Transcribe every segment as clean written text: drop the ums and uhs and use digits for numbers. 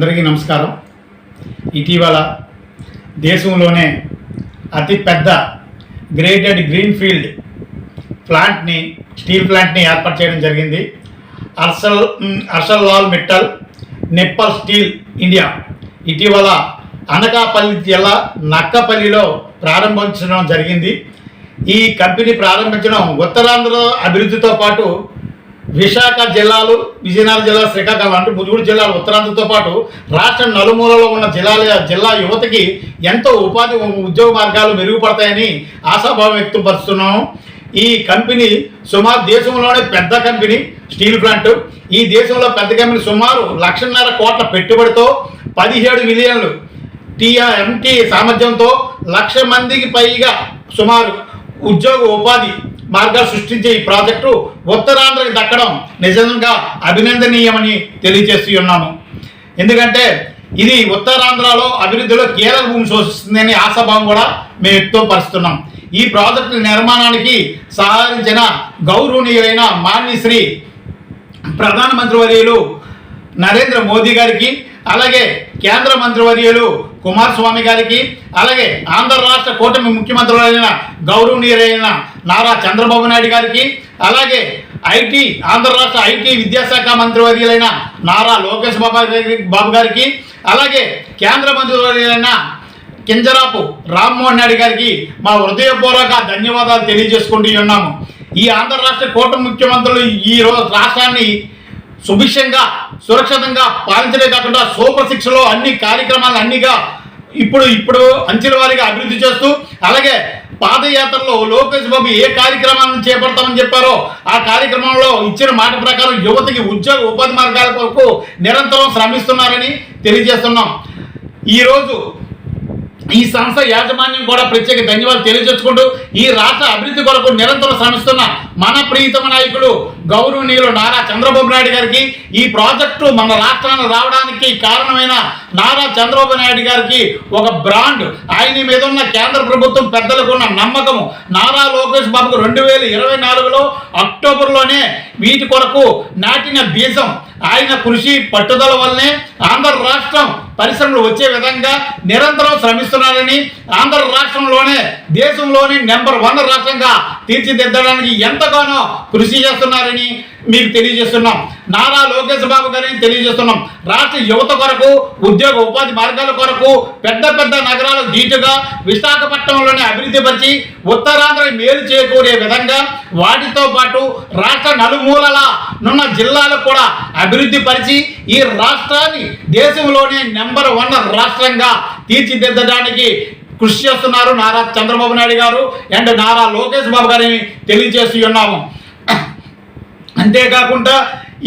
అందరికీ నమస్కారం. ఇటీవల దేశంలోనే అతిపెద్ద గ్రేటెడ్ గ్రీన్ఫీల్డ్ ప్లాంట్ని స్టీల్ ప్లాంట్ని ఏర్పాటు చేయడం జరిగింది. Harshal Mittal nipple steel India ఇటీవల అనకాపల్లి జిల్లా నక్కపల్లిలో ప్రారంభించడం జరిగింది. ఈ కంపెనీ ప్రారంభించడం ఉత్తరాంధ్ర అభివృద్ధితో పాటు విశాఖ జిల్లాలు, విజయనగరం జిల్లా, శ్రీకాకుళం అంటే 3 జిల్లాలు ఉత్తరాంధ్రతో పాటు రాష్ట్ర నలుమూలలో ఉన్న జిల్లా యువతకి ఎంతో ఉద్యోగ మార్గాలు మెరుగుపడతాయని ఆశాభావం వ్యక్తపరుస్తున్నాము. ఈ కంపెనీ సుమారు దేశంలోనే పెద్ద కంపెనీ స్టీల్ ప్లాంట్. ఈ దేశంలో పెద్ద కంపెనీ సుమారు 1.5 కోట్ల పెట్టుబడితో 17 మిలియన్లు ఎంటీ సామర్థ్యంతో 1,00,000 మందికి పైగా సుమారు ఉపాధి మార్గాలు సృష్టించే ఈ ప్రాజెక్టు ఉత్తరాంధ్రకి దక్కడం నిజంగా అభినందనీయమని తెలియజేస్తూ ఉన్నాము. ఎందుకంటే ఇది ఉత్తరాంధ్రలో అభివృద్ధిలో కీలక భూమి శోషిస్తుందని ఆశాభావం కూడా మేము వ్యక్తపరుస్తున్నాం. ఈ ప్రాజెక్టు నిర్మాణానికి సహకరించిన గౌరవనీయులైన మాన్యశ్రీ ప్రధానమంత్రి వర్యులు నరేంద్ర మోదీ గారికి, అలాగే కేంద్ర మంత్రివర్యులు కుమారస్వామి గారికి, అలాగే ఆంధ్ర రాష్ట్ర కూటమి ముఖ్యమంత్రులైన గౌరవనీయులైన నారా చంద్రబాబు నాయుడు గారికి, అలాగే ఆంధ్ర రాష్ట్ర ఐటీ విద్యాశాఖ మంత్రివర్యులైన నారా లోకేష్ బాబు గారికి, అలాగే కేంద్ర మంత్రివర్యులైన కింజరాపు రామ్మోహన్ నాయుడు గారికి మా హృదయపూర్వక ధన్యవాదాలు తెలియజేసుకుంటూ ఉన్నాము. ఈ ఆంధ్ర రాష్ట్ర కూటమి ముఖ్యమంత్రులు ఈ రోజు రాష్ట్రాన్ని సుభిక్షంగా సురక్షితంగా పాలించడే కాకుండా సూపర్ శిక్షలో అన్ని కార్యక్రమాలు అన్నిగా ఇప్పుడు అంచెల వారీగా అభివృద్ధి చేస్తూ, అలాగే పాదయాత్రలో లోకేష్ బాబు ఏ కార్యక్రమాలను చేపడతామని చెప్పారో ఆ కార్యక్రమంలో ఇచ్చిన మాట ప్రకారం యువతకి ఉపాధి మార్గాల కొరకు నిరంతరం శ్రమిస్తున్నారని తెలియజేస్తున్నాం. ఈరోజు ఈ సంస్థ యాజమాన్యం కూడా ప్రత్యేక ధన్యవాదాలు తెలియజేసుకుంటూ ఈ రాష్ట్ర అభివృద్ధి కొరకు నిరంతరం శ్రమిస్తున్న మన ప్రియతమ నాయకులు గౌరవనీయులు నారా చంద్రబాబు నాయుడు గారికి, ఈ ప్రాజెక్టు మన రాష్ట్రానికి రావడానికి కారణమైన నారా చంద్రబాబు నాయుడు గారికి ఒక బ్రాండ్, ఆయన మీద ఉన్న కేంద్ర ప్రభుత్వం పెద్దలకు ఉన్న నమ్మకము, నారా లోకేష్ బాబుకు 2024లో అక్టోబర్లోనే వీటి కొరకు నాటిన బీజం, ఆయన కృషి పట్టుదల వల్లనే ఆంధ్ర రాష్ట్రం పరిశ్రమలు వచ్చే విధంగా నిరంతరం శ్రమిస్తున్నారని, ఆంధ్ర రాష్ట్రంలోనే దేశంలోని నెంబర్ 1 రాష్ట్రంగా తీర్చిదిద్దడానికి ఎంతగానో కృషి చేస్తున్నారని మీకు తెలియజేస్తున్నాం. నారా లోకేష్ బాబు గారిని తెలియజేస్తున్నాం. రాష్ట్ర యువత కొరకు ఉపాధి మార్గాల కొరకు పెద్ద నగరాలు ధీటుగా విశాఖపట్నంలోనే అభివృద్ధి పరిచి ఉత్తరాంధ్ర మేలు చేకూరే విధంగా వాటితో పాటు రాష్ట్ర నలుమూలల నున్న జిల్లాలకు కూడా అభివృద్ధి పరిచి ఈ రాష్ట్రాన్ని దేశంలోనే నెంబర్ 1 రాష్ట్రంగా తీర్చిదిద్దడానికి కృషి చేస్తున్నారు నారా చంద్రబాబు నాయుడు గారు అండ్ నారా లోకేష్ బాబు గారిని తెలియజేస్తూ ఉన్నాము. అంతేకాకుండా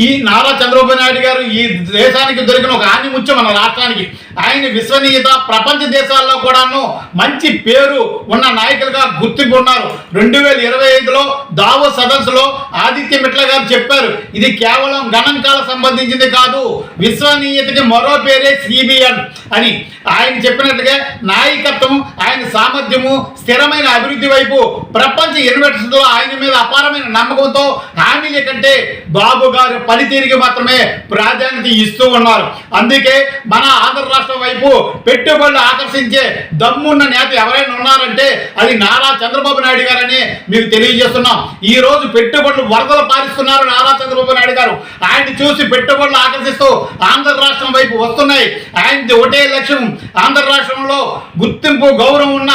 ఈ నారా చంద్రబాబు నాయుడు గారు ఈ దేశానికి దొరికిన ఒక ఆణిముత్యం మన రాష్ట్రానికి. ఆయన విశ్వనీయత ప్రపంచ దేశాల్లో కూడాను మంచి పేరు ఉన్న నాయకులుగా గుర్తింపు ఉన్నారు. 2025లో దావోస్ సదస్సులో ఆదిత్య మిట్ల గారు చెప్పారు, ఇది కేవలం గణాంకాలకు సంబంధించింది కాదు, విశ్వనీయతకి మరో పేరే సిబిఎన్ అని. ఆయన చెప్పినట్లుగా నాయకత్వం, ఆయన సామర్థ్యము, స్థిరమైన అభివృద్ధి వైపు ప్రపంచ ఇన్వెస్టర్స్లో ఆయన మీద అపారమైన నమ్మకంతో హామీల కంటే బాబు గారు పనితీరుకి మాత్రమే ప్రాధాన్యత ఇస్తూ ఉన్నారు. అందుకే మన ఆంధ్ర రాష్ట్రం వైపు పెట్టుబడులు ఆకర్షించే దమ్మున్న నేత ఎవరైనా ఉన్నారంటే అది నారా చంద్రబాబు నాయుడు గారని మీకు తెలియజేస్తున్నాం. ఈ రోజు పెట్టుబడులు వరదలు పారిస్తున్నారు నారా చంద్రబాబు నాయుడు గారు. ఆయన్ని చూసి పెట్టుబడులు ఆకర్షిస్తూ ఆంధ్ర రాష్ట్రం వైపు వస్తున్నాయి. ఆయనది ఒకటే లక్ష్యం, ఆంధ్ర రాష్ట్రంలో గుర్తింపు గౌరవం ఉన్న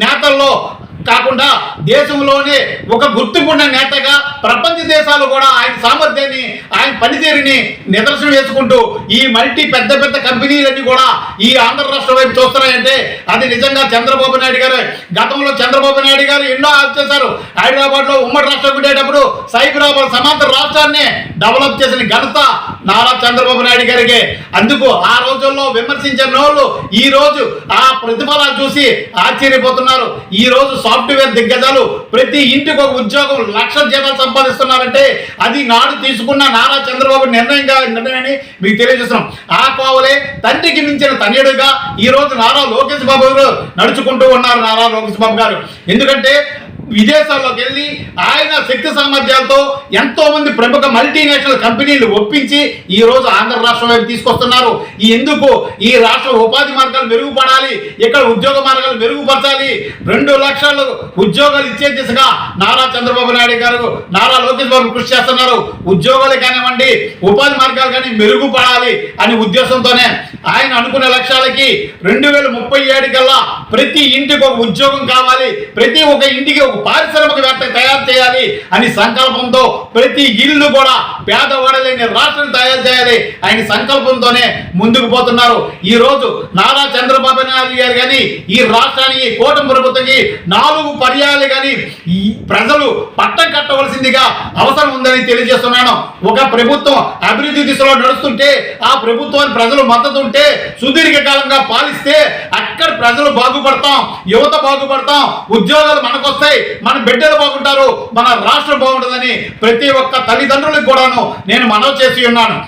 నేతల్లో కాకుండా దేశంలోనే ఒక గుర్తింపున్న నేతగా ప్రపంచ దేశాలు కూడా ఆయన సామర్థ్యాన్ని, ఆయన పనితీరుని నిదర్శనం వేసుకుంటూ ఈ పెద్ద కంపెనీలన్నీ కూడా ఈ ఆంధ్ర రాష్ట్రం వైపు చూస్తున్నాయంటే అది నిజంగా చంద్రబాబు నాయుడు గారు. గతంలో చంద్రబాబు నాయుడు గారు ఎన్నో చేశారు. హైదరాబాద్లో ఉమ్మడి రాష్ట్రం ఉండేటప్పుడు సైబరాబాద్ సమాంతర రాష్ట్రాన్ని డెవలప్ చేసిన ఘనత నారా చంద్రబాబు నాయుడు గారికి. అందుకు ఆ రోజుల్లో విమర్శించిన వాళ్ళు ఈ రోజు ఆ ప్రతిఫలాలు చూసి ఆశ్చర్యపోతున్నారు. ఈ రోజు సాఫ్ట్వేర్ దిగ్గజాలు ప్రతి ఇంటికి ఒక ఉద్యోగం, 1,00,000 జీతాలు సంపాదిస్తున్నారంటే అది నాడు తీసుకున్న నారా చంద్రబాబు నిర్ణయాన్ని మీకు తెలియజేస్తున్నాం. ఆ కోవలే తండ్రికి మించిన తనయుడుగా ఈ రోజు నారా లోకేష్ బాబు గారు నడుచుకుంటూ ఉన్నారు. నారా లోకేష్ బాబు గారు ఎందుకంటే విదేశాల్లోకి వెళ్ళి ఆయన శక్తి సామర్థ్యాలతో ఎంతో మంది ప్రముఖ మల్టీనేషనల్ కంపెనీలు ఒప్పించి ఈ రోజు ఆంధ్ర రాష్ట్రం వైపు తీసుకొస్తున్నారు. ఎందుకు ఈ రాష్ట్ర ఉపాధి మార్గాలు మెరుగుపడాలి, ఇక్కడ ఉద్యోగ మార్గాలు మెరుగుపరచాలి, 2 లక్షలు ఉద్యోగాలు ఇచ్చే దిశగా నారా చంద్రబాబు నాయుడు గారు, నారా లోకేష్ బాబు కృషి చేస్తున్నారు. ఉద్యోగాలు కానివ్వండి, ఉపాధి మార్గాలు కానీ మెరుగుపడాలి అనే ఉద్దేశంతోనే ఆయన అనుకున్న లక్ష్యాలకి 2037 కల్లా ప్రతి ఇంటికి ఒక ఉద్యోగం కావాలి, ప్రతి ఒక్క ఇంటికి ఒక పారిశ్రామికవేత్త తయారు చేయాలి అని సంకల్పంతో ప్రతి ఇల్లు కూడా పేదవాడలేని రాష్ట్రం తయారు చేయాలి ఆయన సంకల్పంతోనే ముందుకు పోతున్నారు. ఈ రోజు నారా చంద్రబాబు నాయుడు గారు కానీ ఈ రాష్ట్రానికి కూటమి ప్రభుత్వానికి 4 పర్యాయాలు కానీ ఈ ప్రజలు పట్టం కట్టవలసిందిగా అవసరం ఉందని తెలియజేస్తున్నాను. ఒక ప్రభుత్వం అభివృద్ధి దిశలో నడుస్తుంటే ఆ ప్రభుత్వానికి ప్రజలు మద్దతు ఉంటే సుదీర్ఘకాలంగా పాలిస్తే అక్కడ ప్రజలు బాగుపడతాం, యువత బాగుపడతాం, ఉద్యోగాలు మనకొస్తాయి, మన బిడ్డలు బాగుంటారు, మన రాష్ట్రం బాగుంటుందని ప్రతి ఒక్క తల్లిదండ్రులకు కూడాను నేను మనవి చేసి ఉన్నాను.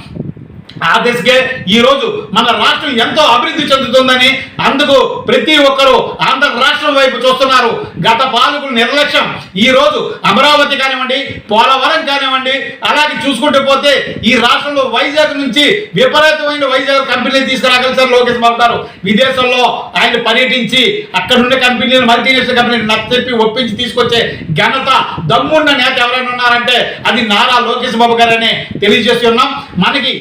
ఆ దిశకే ఈరోజు మన రాష్ట్రం ఎంతో అభివృద్ధి చెందుతుందని అందుకు ప్రతి ఒక్కరూ ఆంధ్ర రాష్ట్రం వైపు చూస్తున్నారు. గత పాలకుల నిర్లక్ష్యం ఈ రోజు అమరావతి కానివ్వండి, పోలవరం కానివ్వండి, అలాగే చూసుకుంటూ పోతే ఈ రాష్ట్రంలో వైజాగ్ నుంచి విపరీతమైన వైజాగ్ కంపెనీలు తీసుకురాగలిసారు లోకేష్ బాబు గారు. విదేశాల్లో ఆయన పర్యటించి అక్కడ ఉండే కంపెనీలు మల్టీనేషనల్ కంపెనీలు నచ్చచెప్పి ఒప్పించి తీసుకొచ్చే ఘనత దమ్మున్న నేత ఎవరైనా ఉన్నారంటే అది నారా లోకేష్ బాబు గారని తెలియజేస్తున్నాం. మనకి